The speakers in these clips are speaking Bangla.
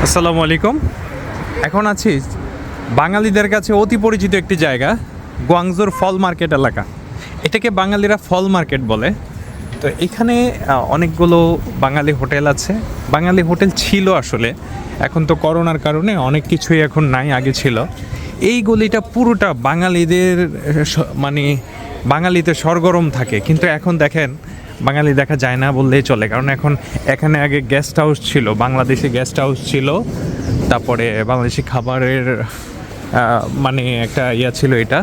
আসসালামু আলাইকুম। এখন আছি বাঙালিদের কাছে অতি পরিচিত একটি জায়গা, গুয়াংজুর ফল মার্কেট এলাকা। এটাকে বাঙালিরা ফল মার্কেট বলে। তো এখানে অনেকগুলো বাঙালি হোটেল আছে। বাঙালি হোটেল ছিল আসলে, এখন তো করোনার কারণে অনেক কিছুই এখন নাই, আগে ছিল। এই গলিটা পুরোটা বাঙালিদের মানে বাঙালিতে সরগরম থাকে, কিন্তু এখন দেখেন বাঙালি দেখা যায় না বললেই চলে। কারণ এখন এখানে আগে গেস্ট হাউস ছিল, বাংলাদেশি গেস্ট হাউস ছিল, তারপরে বাংলাদেশি খাবারের মানে একটা ইয়া ছিল এটা।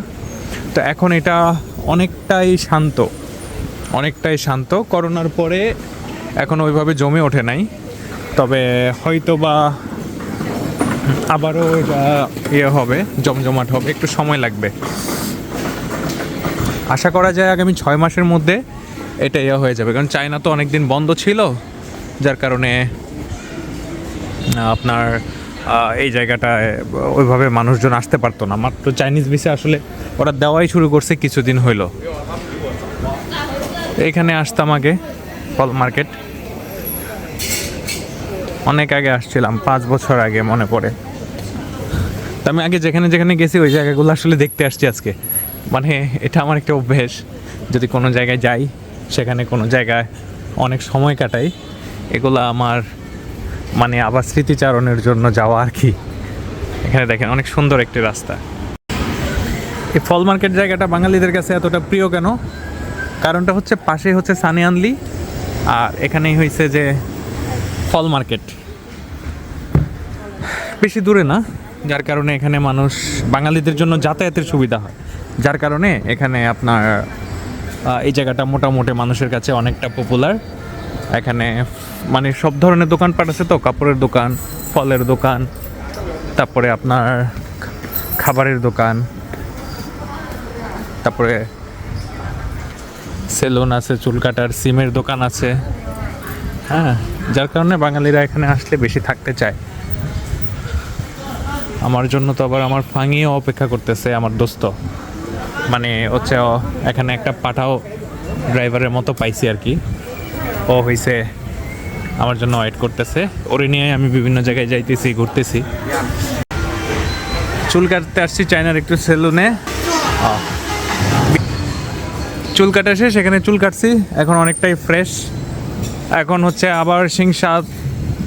তো এখন এটা অনেকটাই শান্ত। করোনার পরে এখন ওইভাবে জমে ওঠে নাই, তবে হয়তো বা আবারও এটা ইয়ে হবে, জমজমাট হবে, একটু সময় লাগবে। আশা করা যায় আগামী 6 মাসের মধ্যে এটা ইয়ে হয়ে যাবে, কারণ চায়না তো অনেক দিন বন্ধ ছিল, যার কারণে আপনার এই জায়গাটায় ওইভাবে মানুষজন আসতে পারতো না। মাত্র চাইনিজ ভিসা আসলে ওরা দেওয়াই শুরু করছে কিছুদিন হইল। এখানে আসতাম আগে, ফল মার্কেট অনেক আগে আসছিলাম, 5 বছর আগে মনে পড়ে। তো আমি আগে যেখানে যেখানে গেছি ওই জায়গাগুলো আসলে দেখতে আসছি আজকে। মানে এটা আমার একটা অভ্যেস, যদি কোনো জায়গায় যাই, সেখানে কোনো জায়গায় অনেক সময় কাটাই, এগুলো আমার মানে আবার স্মৃতিচারণের জন্য যাওয়া আর কি। এখানে দেখেন অনেক সুন্দর একটি রাস্তা। এই ফল মার্কেট জায়গাটা বাঙালিদের কাছে এতটা প্রিয় কেন? কারণটা হচ্ছে পাশেই হচ্ছে সানিয়ানলি, আর এখানেই হয়েছে যে ফল মার্কেট, বেশি দূরে না, যার কারণে এখানে মানুষ বাঙালিদের জন্য যাতায়াতের সুবিধা হয়, যার কারণে এখানে আপনার এই জায়গাটা মোটামুটি মানুষের কাছে অনেকটা পপুলার। এখানে মানে সব ধরনের দোকানপাট আছে, তো কাপড়ের দোকান, ফলের দোকান, তারপরে আপনার খাবারের দোকান, তারপরে সেলুন আছে, চুল কাটার, সিমের দোকান আছে। হ্যাঁ, যার কারণে বাঙালিরা এখানে আসলে বেশি থাকতে চায়। আমার জন্য তো আবার আমার ফাঙিও অপেক্ষা করতেছে, আমার দোস্ত। মানে হচ্ছে এখানে একটা পাঠাও ড্রাইভারের মতো পাইছি আর কি, ও হয়েছে আমার জন্য ওয়েট করতেছে। ওরে নিয়ে আমি বিভিন্ন জায়গায় যাইতেছি, ঘুরতেছি। চুল কাটতে আসছি চায়নার একটু সেলুনে, চুল কাটা শেষ, সেখানে চুল কাটছি, এখন অনেকটাই ফ্রেশ। এখন হচ্ছে আবার সিংসাদ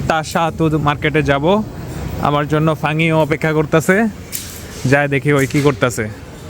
তাসাতু মার্কেটে যাব, আমার জন্য ফাঙিও অপেক্ষা করতেছে, যায় দেখি ওই কি করতেছে।